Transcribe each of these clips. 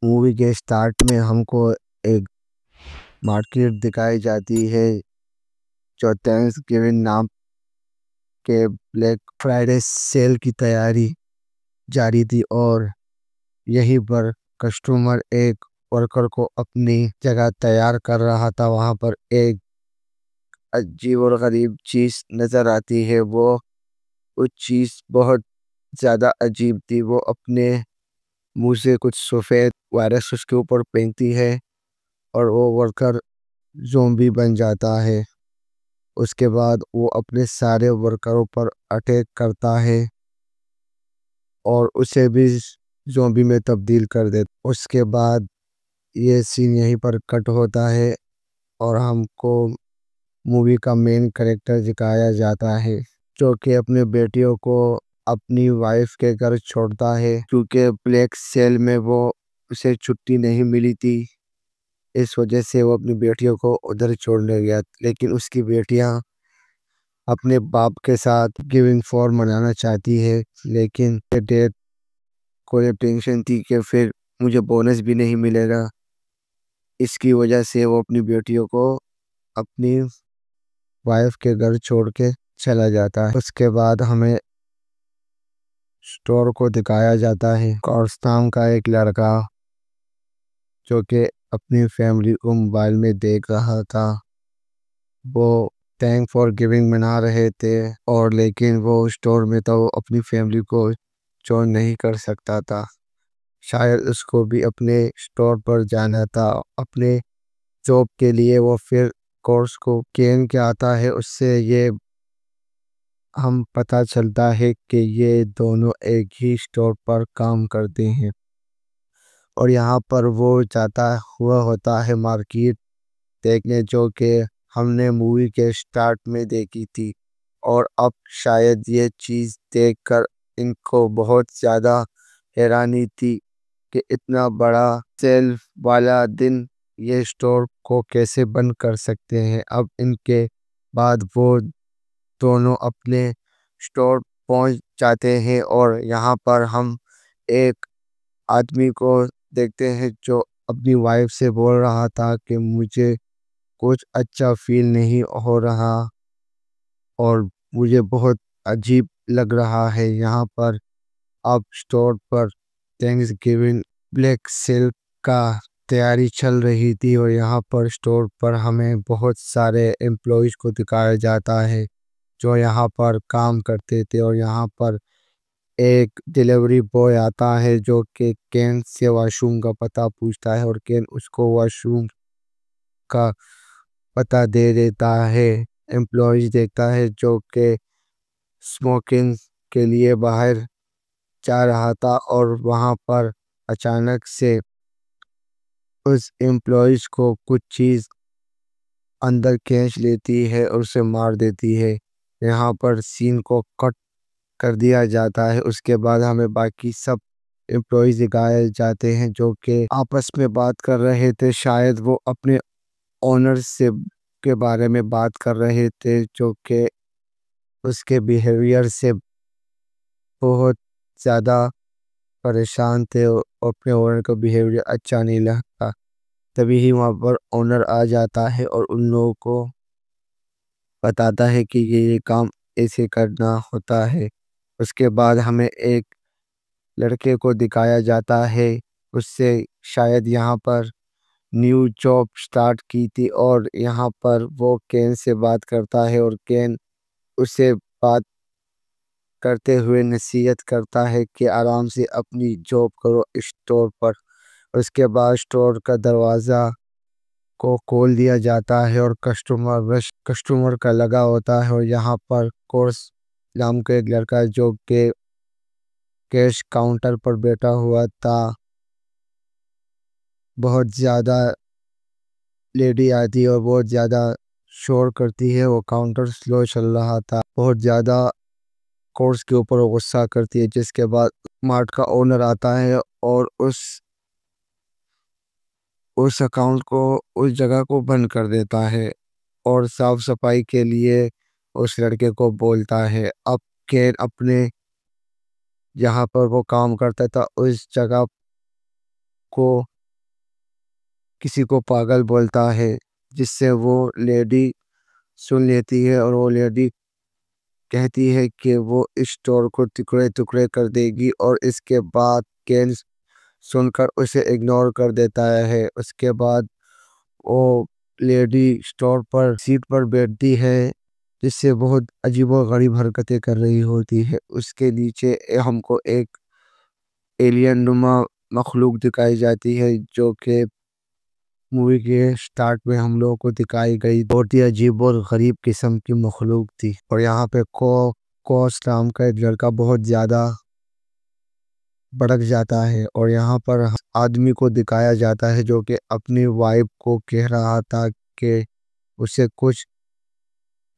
Movie کے start میں ہم کو ایک مارکیٹ دکھائی جاتی ہے جو تھینکس گیونگ نام کے بلیک فرائیڈے سیل کی تیاری جاری تھی، اور یہیں پر کسٹمر ایک ورکر کو اپنی جگہ تیار کر رہا تھا۔ وہاں پر ایک عجیب اور غریب چیز نظر آتی ہے۔ وہ چیز بہت زیادہ عجیب تھی۔ وہ اپنے منہ سے کچھ سفید وائرس اس کے اوپر پھینکتی ہے اور وہ ورکر زومبی بن جاتا ہے۔ اس کے بعد وہ اپنے سارے ورکروں پر اٹیک کرتا ہے اور اسے بھی زومبی میں تبدیل کر دیتا۔ اس کے بعد یہ سین یہیں پر کٹ ہوتا ہے اور ہم کو مووی کا مین کریکٹر دکھایا جاتا ہے جو کہ اپنے بیٹیوں کو اپنی وائف کے گھر چھوڑتا ہے، کیونکہ بلیک سیل میں وہ اسے چھٹی نہیں ملی تھی۔ اس وجہ سے وہ اپنی بیٹیوں کو ادھر چھوڑنے گیا، لیکن اس کی بیٹیاں اپنے باپ کے ساتھ گیونگ فور منانا چاہتی ہے، لیکن ڈیڈ کو یہ ٹینشن تھی کہ پھر مجھے بونس بھی نہیں ملے گا۔ اس کی وجہ سے وہ اپنی بیٹیوں کو اپنی وائف کے گھر چھوڑ کے چلا جاتا ہے۔ اس کے بعد ہمیں سٹور کو دکھایا جاتا ہے۔ کارستام کا ایک لڑکا جو کہ اپنی فیملی کو موبائل میں دیکھ رہا تھا، وہ تھینک فار گیونگ منا رہے تھے، اور لیکن وہ سٹور میں تو اپنی فیملی کو جوائن نہیں کر سکتا تھا۔ شاید اس کو بھی اپنے سٹور پر جانا تھا اپنے جاب کے لیے۔ وہ پھر کورس کو کین کے آتا ہے، اس سے یہ ہم پتہ چلتا ہے کہ یہ دونوں ایک ہی سٹور پر کام کرتے ہیں، اور یہاں پر وہ جاتا ہوا ہوتا ہے مارکیٹ دیکھنے، جو کہ ہم نے مووی کے سٹارٹ میں دیکھی تھی، اور اب شاید یہ چیز دیکھ کر ان کو بہت زیادہ حیرانی تھی کہ اتنا بڑا سیل والا دن یہ سٹور کو کیسے بند کر سکتے ہیں۔ اب ان کے بعد وہ دونوں اپنے سٹور پہنچ جاتے ہیں، اور یہاں پر ہم ایک آدمی کو دیکھتے ہیں جو اپنی وائف سے بول رہا تھا کہ مجھے کچھ اچھا فیل نہیں ہو رہا اور مجھے بہت عجیب لگ رہا ہے۔ یہاں پر اب سٹور پر تھینکس گیونگ بلیک سیل کا تیاری چل رہی تھی، اور یہاں پر سٹور پر ہمیں بہت سارے امپلائیز کو دکھایا جاتا ہے جو یہاں پر کام کرتے تھے، اور یہاں پر ایک ڈیلیوری بوائے آتا ہے جو کہ کین سے واش روم کا پتہ پوچھتا ہے، اور کین اس کو واش روم کا پتہ دے دیتا ہے۔ امپلائیز دیکھتا ہے جو کہ سموکنگ کے لیے باہر جا رہا تھا، اور وہاں پر اچانک سے اس امپلائیز کو کچھ چیز اندر کھینچ لیتی ہے اور اسے مار دیتی ہے۔ یہاں پر سین کو کٹ کر دیا جاتا ہے۔ اس کے بعد ہمیں باقی سب امپلائیز دکھائے جاتے ہیں جو کہ آپس میں بات کر رہے تھے۔ شاید وہ اپنے اونر سے کے بارے میں بات کر رہے تھے، جو کہ اس کے بیہیویئر سے بہت زیادہ پریشان تھے، اور اپنے اونر کا بیہیویئر اچھا نہیں لگتا۔ تبھی ہی وہاں پر اونر آ جاتا ہے اور ان لوگوں کو بتاتا ہے کہ یہ کام ایسے کرنا ہوتا ہے۔ اس کے بعد ہمیں ایک لڑکے کو دکھایا جاتا ہے، اس سے شاید یہاں پر نیو جاب سٹارٹ کی تھی، اور یہاں پر وہ کین سے بات کرتا ہے، اور کین اسے بات کرتے ہوئے نصیحت کرتا ہے کہ آرام سے اپنی جاب کرو اس سٹور پر۔ اس کے بعد سٹور کا دروازہ کو کھول دیا جاتا ہے، اور کسٹمر کا لگا ہوتا ہے، اور یہاں پر کورس نام کا ایک لڑکا جو کہ کیش کاؤنٹر پر بیٹھا ہوا تھا۔ بہت زیادہ لیڈی آتی اور بہت زیادہ شور کرتی ہے، وہ کاؤنٹر سلو چل رہا تھا، بہت زیادہ کورس کے اوپر غصہ کرتی ہے، جس کے بعد مارٹ کا اونر آتا ہے اور اس اکاؤنٹ کو اس جگہ کو بند کر دیتا ہے، اور صاف صفائی کے لیے اس لڑکے کو بولتا ہے۔ اب کین اپنے جہاں پر وہ کام کرتا تھا اس جگہ کو کسی کو پاگل بولتا ہے، جس سے وہ لیڈی سن لیتی ہے اور وہ لیڈی کہتی ہے کہ وہ اس اسٹور کو ٹکڑے ٹکڑے کر دے گی، اور اس کے بعد کین سن کر اسے اگنور کر دیتا ہے۔ اس کے بعد وہ لیڈی اسٹور پر سیٹ پر بیٹھتی ہے، جس سے بہت عجیب و غریب حرکتیں کر رہی ہوتی ہے۔ اس کے نیچے ہم کو ایک ایلین نما مخلوق دکھائی جاتی ہے، جو کہ مووی کے سٹارٹ میں ہم لوگوں کو دکھائی گئی بہت ہی عجیب اور غریب قسم کی مخلوق تھی۔ اور یہاں پہ کوسٹ نام کا ایک لڑکا بہت زیادہ بھڑک جاتا ہے، اور یہاں پر آدمی کو دکھایا جاتا ہے جو کہ اپنی وائف کو کہہ رہا تھا کہ اسے کچھ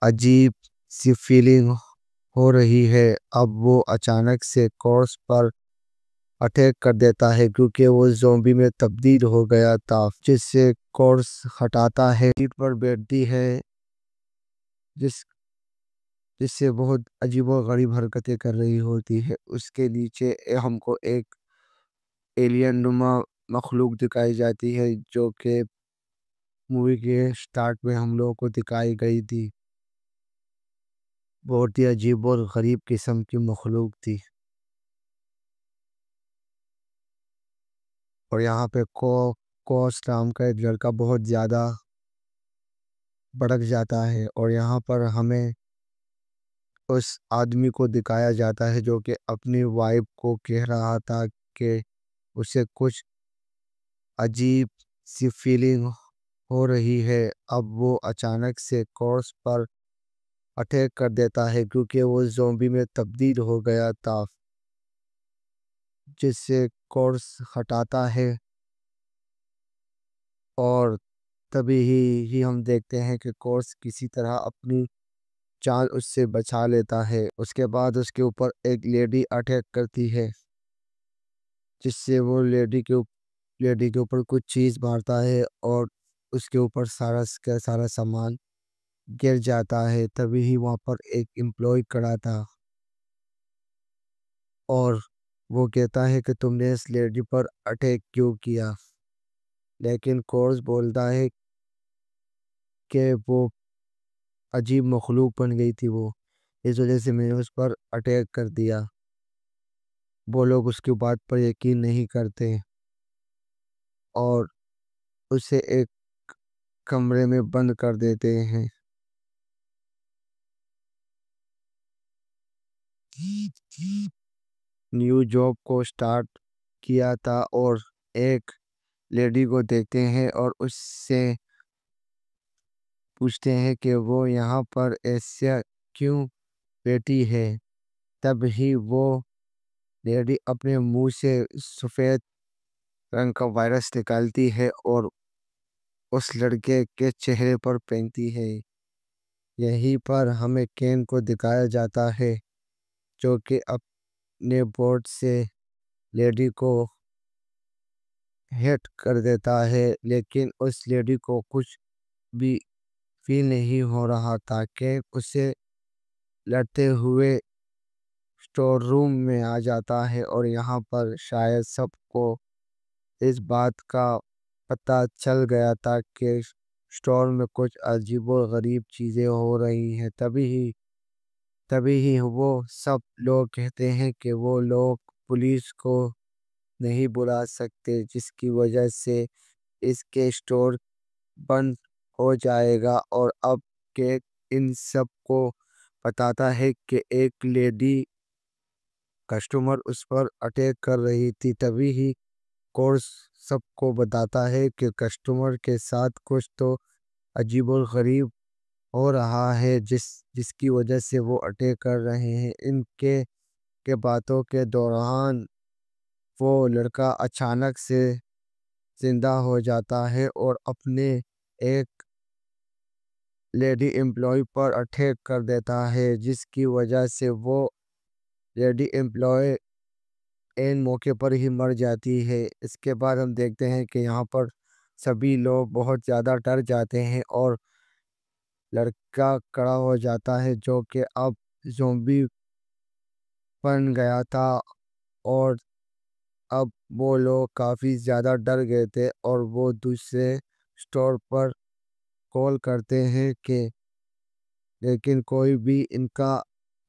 عجیب سی فیلنگ ہو رہی ہے۔ اب وہ اچانک سے کورس پر اٹیک کر دیتا ہے کیونکہ وہ زومبی میں تبدیل ہو گیا تھا، جس سے کورس ہٹاتا ہے، سیٹ پر بیٹھتی ہے، جس سے بہت عجیب و غریب حرکتیں کر رہی ہوتی ہے۔ اس کے نیچے ہم کو ایک ایلین نما مخلوق دکھائی جاتی ہے، جو کہ مووی کے سٹارٹ میں ہم لوگوں کو دکھائی گئی تھی، بہت ہی عجیب اور غریب قسم کی مخلوق تھی۔ اور یہاں پہ کوسٹ نام کا ایک لڑکا بہت زیادہ بھڑک جاتا ہے، اور یہاں پر ہمیں اس آدمی کو دکھایا جاتا ہے جو کہ اپنی وائف کو کہہ رہا تھا کہ اسے کچھ عجیب سی فیلنگ ہو رہی ہے۔ اب وہ اچانک سے کورس پر اٹیک کر دیتا ہے کیونکہ وہ زومبی میں تبدیل ہو گیا تھا، جس سے کورس ہٹاتا ہے، اور تبھی ہی ہم دیکھتے ہیں کہ کورس کسی طرح اپنی جان اس سے بچا لیتا ہے۔ اس کے بعد اس کے اوپر ایک لیڈی اٹیک کرتی ہے، جس سے وہ لیڈی کے اوپر کچھ چیز مارتا ہے، اور اس کے اوپر سارا سامان گر جاتا ہے۔ تبھی ہی وہاں پر ایک امپلائی کھڑا تھا، اور وہ کہتا ہے کہ تم نے اس لیڈی پر اٹیک کیوں کیا، لیکن کورس بولتا ہے کہ وہ عجیب مخلوق بن گئی تھی، وہ اس وجہ سے میں نے اس پر اٹیک کر دیا۔ وہ لوگ اس کی بات پر یقین نہیں کرتے اور اسے ایک کمرے میں بند کر دیتے ہیں۔ نیو جاب کو سٹارٹ کیا تھا، اور ایک لیڈی کو دیکھتے ہیں اور اس سے پوچھتے ہیں کہ وہ یہاں پر ایسا کیوں بیٹھی ہے۔ تب ہی وہ لیڈی اپنے منہ سے سفید رنگ کا وائرس نکالتی ہے اور اس لڑکے کے چہرے پر پھینکتی ہے۔ یہیں پر ہمیں کین کو دکھایا جاتا ہے، جو کہ اپنے بورڈ سے لیڈی کو ہٹ کر دیتا ہے، لیکن اس لیڈی کو کچھ بھی فیل نہیں ہو رہا تھا کہ اسے لڑتے ہوئے اسٹور روم میں آ جاتا ہے، اور یہاں پر شاید سب کو اس بات کا پتہ چل گیا تھا کہ اسٹور میں کچھ عجیب و غریب چیزیں ہو رہی ہیں۔ تبھی ہی وہ سب لوگ کہتے ہیں کہ وہ لوگ پولیس کو نہیں بلا سکتے، جس کی وجہ سے اس کے اسٹور بند ہو جائے گا۔ اور اب کہ ان سب کو بتاتا ہے کہ ایک لیڈی کسٹمر اس پر اٹیک کر رہی تھی، تبھی ہی کورس سب کو بتاتا ہے کہ کسٹمر کے ساتھ کچھ تو عجیب و غریب ہو رہا ہے، جس کی وجہ سے وہ اٹیک کر رہے ہیں۔ ان کے باتوں کے دوران وہ لڑکا اچانک سے زندہ ہو جاتا ہے اور اپنے ایک لیڈی امپلائی پر اٹیک کر دیتا ہے، جس کی وجہ سے وہ لیڈی امپلائی این موقع پر ہی مر جاتی ہے۔ اس کے بعد ہم دیکھتے ہیں کہ یہاں پر سبھی لوگ بہت زیادہ ڈر جاتے ہیں، اور لڑکا کھڑا ہو جاتا ہے جو کہ اب زومبی بن گیا تھا، اور اب وہ لوگ کافی زیادہ ڈر گئے تھے اور وہ دوسرے اسٹور پر کال کرتے ہیں لیکن کوئی بھی ان کا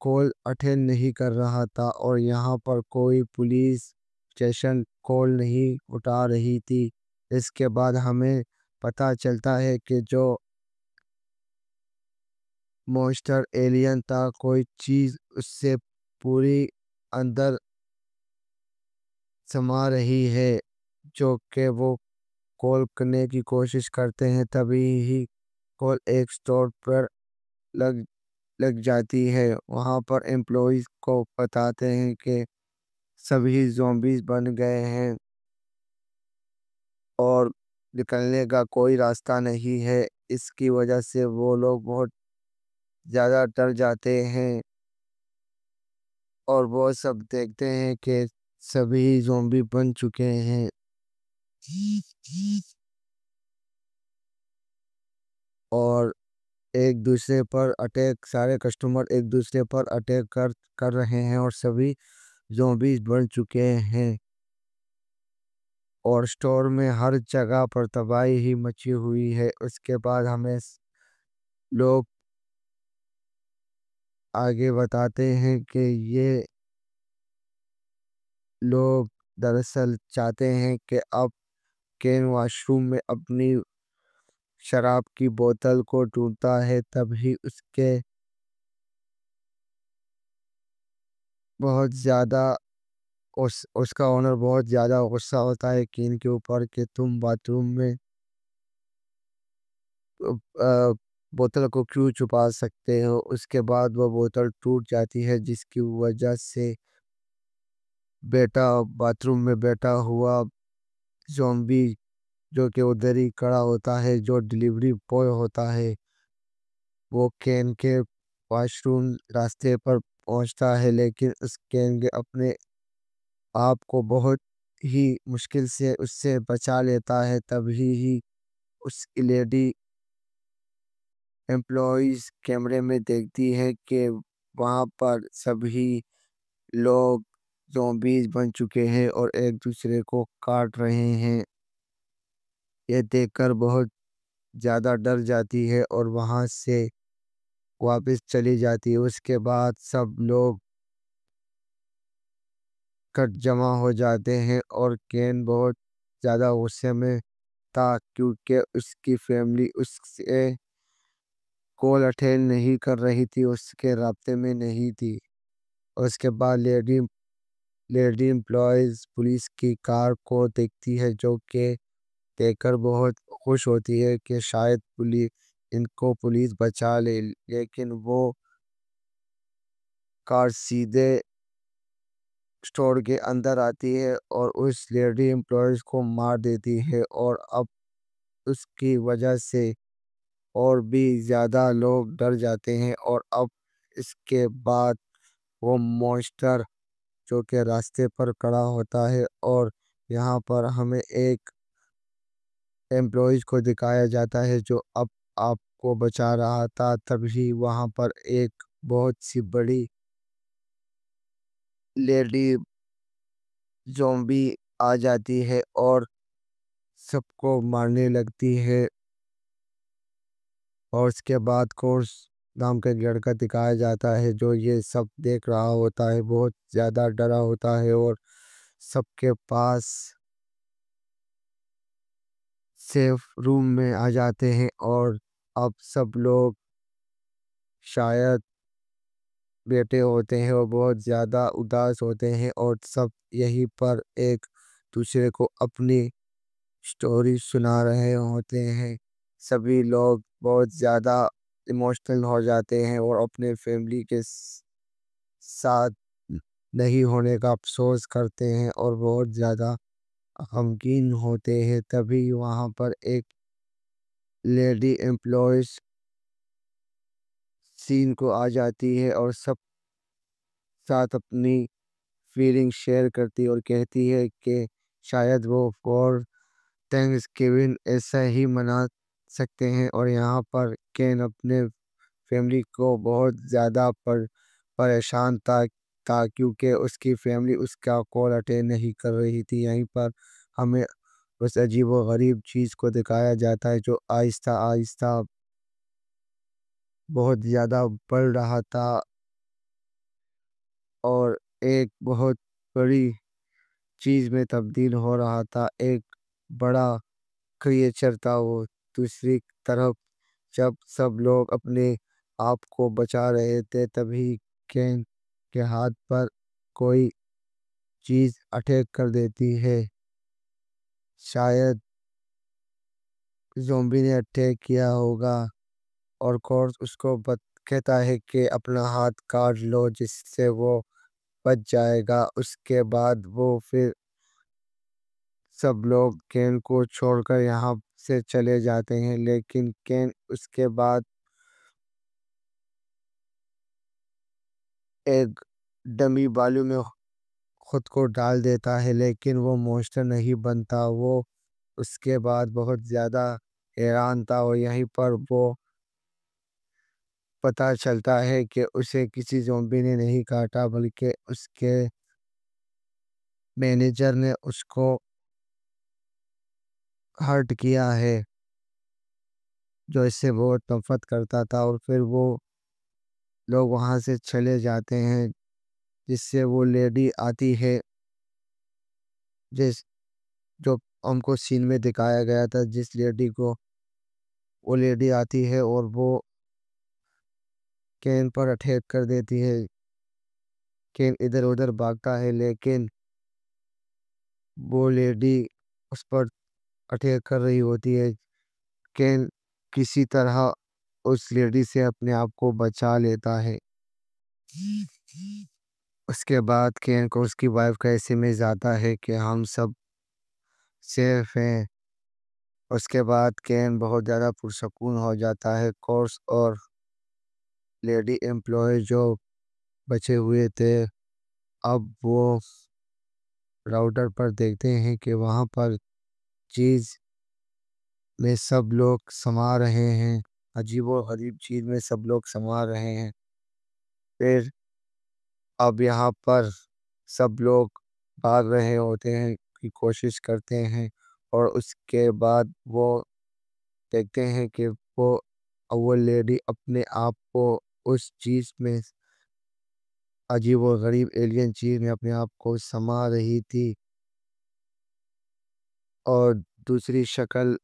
کال اٹینڈ نہیں کر رہا تھا اور یہاں پر کوئی پولیس اسٹیشن کال نہیں اٹھا رہی تھی۔ اس کے بعد ہمیں پتہ چلتا ہے کہ جو مونسٹر ایلین تھا، کوئی چیز اس سے پوری اندر سما رہی ہے، جو کہ وہ کال کرنے کی کوشش کرتے ہیں تبھی ہی کال ایک اسٹور پر لگ جاتی ہے۔ وہاں پر امپلائیز کو بتاتے ہیں کہ سبھی زومبیز بن گئے ہیں اور نکلنے کا کوئی راستہ نہیں ہے۔ اس کی وجہ سے وہ لوگ بہت زیادہ ڈر جاتے ہیں اور وہ سب دیکھتے ہیں کہ سبھی زومبی بن چکے ہیں اور ایک دوسرے پر اٹیک، سارے کسٹمر ایک دوسرے پر اٹیک کر رہے ہیں اور سبھی زومبیز بن چکے ہیں اور سٹور میں ہر جگہ پر تباہی ہی مچی ہوئی ہے۔ اس کے بعد ہمیں لوگ آگے بتاتے ہیں کہ یہ لوگ دراصل چاہتے ہیں کہ اب کین واش روم میں اپنی شراب کی بوتل کو ڈھونڈتا ہے، تبھی بہت زیادہ اس کا اونر بہت زیادہ غصہ ہوتا ہے کین کے اوپر کہ تم باتھ روم میں بوتل کو کیوں چھپا سکتے ہو۔ اس کے بعد وہ بوتل ٹوٹ جاتی ہے جس کی وجہ سے باتھ روم میں بیٹھا ہوا زومبی جو کہ ادھر ہی کھڑا ہوتا ہے، جو ڈیلیوری بوائے ہوتا ہے، وہ کین کے واش روم راستے پر پہنچتا ہے لیکن اس کین کے اپنے آپ کو بہت ہی مشکل سے اس سے بچا لیتا ہے۔ تبھی ہی اس کی لیڈی امپلائیز کیمرے میں دیکھتی ہے کہ وہاں پر سبھی لوگ زومبیز بن چکے ہیں اور ایک دوسرے کو کاٹ رہے ہیں۔ یہ دیکھ کر بہت زیادہ ڈر جاتی ہے اور وہاں سے واپس چلی جاتی ہے۔ اس کے بعد سب لوگ جمع ہو جاتے ہیں اور کین بہت زیادہ غصے میں تھا کیونکہ اس کی فیملی اس سے کال اٹینڈ نہیں کر رہی تھی، اس کے رابطے میں نہیں تھی۔ اس کے بعد لیڈی امپلائیز پولیس کی کار کو دیکھتی ہے، جو کہ دیکھ کر بہت خوش ہوتی ہے کہ شاید ان کو پولیس بچا لے، لیکن وہ کار سیدھے سٹور کے اندر آتی ہے اور اس لیڈی امپلائیز کو مار دیتی ہے اور اب اس کی وجہ سے اور بھی زیادہ لوگ ڈر جاتے ہیں۔ اور اب اس کے بعد وہ مونسٹر جو کہ راستے پر کھڑا ہوتا ہے اور یہاں پر ہمیں ایک امپلائیز کو دکھایا جاتا ہے جو اب آپ کو بچا رہا تھا، تبھی وہاں پر ایک بہت سی بڑی لیڈی زومبی آ جاتی ہے اور سب کو مارنے لگتی ہے۔ اور اس کے بعد کورس نام کا لڑکا دکھایا جاتا ہے جو یہ سب دیکھ رہا ہوتا ہے، بہت زیادہ ڈرا ہوتا ہے اور سب کے پاس سیف روم میں آ جاتے ہیں اور اب سب لوگ شاید بیٹھے ہوتے ہیں اور بہت زیادہ اداس ہوتے ہیں اور سب یہیں پر ایک دوسرے کو اپنی سٹوری سنا رہے ہوتے ہیں۔ سبھی لوگ بہت زیادہ ایموشنل ہو جاتے ہیں اور اپنے فیملی کے ساتھ نہیں ہونے کا افسوس کرتے ہیں اور بہت زیادہ غمگین ہوتے ہیں۔ تبھی وہاں پر ایک لیڈی امپلائیز سین کو آ جاتی ہے اور سب ساتھ اپنی فیلنگ شیئر کرتی اور کہتی ہے کہ شاید وہ فور تھینکس گیونگ ایسا ہی منا سکتے ہیں۔ اور یہاں پر کین اپنے فیملی کو بہت زیادہ پریشان تھا تھا کیونکہ اس کی فیملی اس کا کال اٹینڈ نہیں کر رہی تھی۔ یہیں پر ہمیں اس عجیب و غریب چیز کو دکھایا جاتا ہے جو آہستہ آہستہ بہت زیادہ بڑھ رہا تھا اور ایک بہت بڑی چیز میں تبدیل ہو رہا تھا، ایک بڑا کریچر تھا وہ۔ دوسری طرف جب سب لوگ اپنے آپ کو بچا رہے تھے تبھی کین کے ہاتھ پر کوئی چیز اٹیک کر دیتی ہے۔ شاید زومبی نے اٹیک کیا ہوگا اور کورس اس کو کہتا ہے کہ اپنا ہاتھ کاٹ لو جس سے وہ بچ جائے گا۔ اس کے بعد وہ پھر سب لوگ کین کو چھوڑ کر یہاں سے چلے جاتے ہیں، لیکن کین اس کے بعد ایک ڈمی بالو میں خود کو ڈال دیتا ہے، لیکن وہ مونسٹر نہیں بنتا۔ وہ اس کے بعد بہت زیادہ حیران تھا اور یہیں پر وہ پتہ چلتا ہے کہ اسے کسی زومبی نے نہیں کاٹا بلکہ اس کے مینیجر نے اس کو ہرٹ کیا ہے جو اس سے بہت نفرت کرتا تھا۔ اور پھر وہ لوگ وہاں سے چلے جاتے ہیں جس سے وہ لیڈی آتی ہے جو ہم کو سین میں دکھایا گیا تھا، جس لیڈی کو وہ لیڈی آتی ہے اور وہ کین پر اٹیک کر دیتی ہے۔ کین ادھر ادھر بھاگتا ہے لیکن وہ لیڈی اس پر اٹیک کر رہی ہوتی ہے۔ کین کسی طرح اس لیڈی سے اپنے آپ کو بچا لیتا ہے۔ اس کے بعد کین کو اس کی وائف کا ایسے میں آتا ہے کہ ہم سب سیف ہیں۔ اس کے بعد کین بہت زیادہ پرسکون ہو جاتا ہے۔ کورس اور لیڈی امپلائی جو بچے ہوئے تھے اب وہ راؤٹر پر دیکھتے ہیں کہ وہاں پر چیز میں سب لوگ سما رہے ہیں، عجیب و غریب چیز میں سب لوگ سما رہے ہیں۔ پھر اب یہاں پر سب لوگ بھاگ رہے ہوتے ہیں کی کوشش کرتے ہیں اور اس کے بعد وہ دیکھتے ہیں کہ وہ لیڈی اپنے آپ کو اس چیز میں عجیب و غریب ایلین چیز میں اپنے آپ کو سما رہی تھی اور دوسری شکل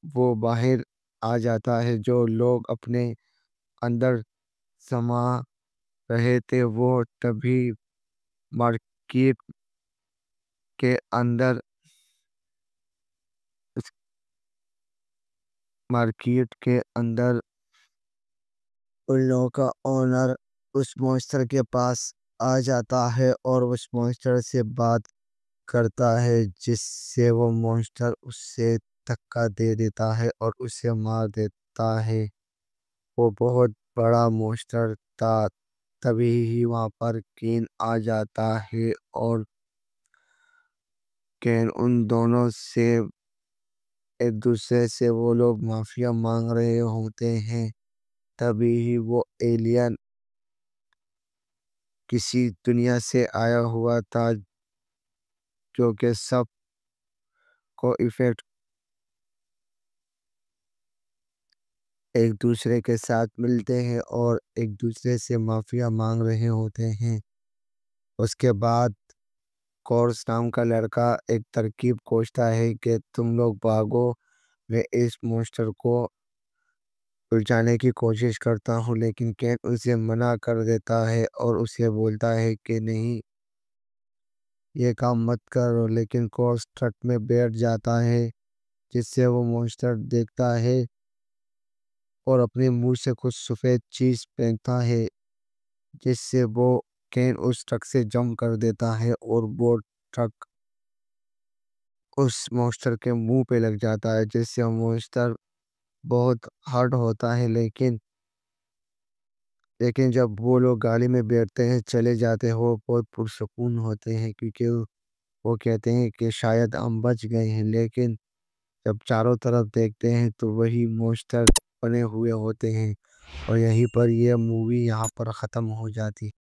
وہ باہر آ جاتا ہے۔ جو لوگ اپنے اندر سما رہے تھے وہ تبھی مارکیٹ کے اندر ان لوگوں کا اونر اس مونسٹر کے پاس آ جاتا ہے اور اس مونسٹر سے بات کرتا ہے، جس سے وہ مونسٹر اس سے دھکا دے دیتا ہے اور اسے مار دیتا ہے۔ وہ بہت بڑا مونسٹر تھا۔ تبھی ہی وہاں پر کین آ جاتا ہے اور کین ان دونوں سے ایک دوسرے سے وہ لوگ معافی مانگ رہے ہوتے ہیں۔ تبھی ہی وہ ایلین کسی دنیا سے آیا ہوا تھا جو کہ سب کو ایفیکٹ ایک دوسرے کے ساتھ ملتے ہیں اور ایک دوسرے سے معافی مانگ رہے ہوتے ہیں۔ اس کے بعد کورس نام کا لڑکا ایک ترکیب کوشتا ہے کہ تم لوگ بھاگو، میں اس مونسٹر کو الجھانے کی کوشش کرتا ہوں، لیکن کین اسے منع کر دیتا ہے اور اسے بولتا ہے کہ نہیں یہ کام مت کرو۔ لیکن کورس ٹرک میں بیٹھ جاتا ہے جس سے وہ مونسٹر دیکھتا ہے اور اپنے منہ سے کچھ سفید چیز پھینکتا ہے جس سے وہ کین اس ٹرک سے جمپ کر دیتا ہے اور وہ ٹرک اس مونسٹر کے منہ پہ لگ جاتا ہے جس سے مونسٹر بہت ہارڈ ہوتا ہے۔ لیکن جب وہ لوگ گاڑی میں بیٹھتے ہیں چلے جاتے ہیں وہ بہت پرسکون ہوتے ہیں کیونکہ وہ کہتے ہیں کہ شاید ہم بچ گئے ہیں۔ لیکن جب چاروں طرف دیکھتے ہیں تو وہی مونسٹر بنے ہوئے ہوتے ہیں اور یہیں پر یہ مووی یہاں پر ختم ہو جاتی ہے۔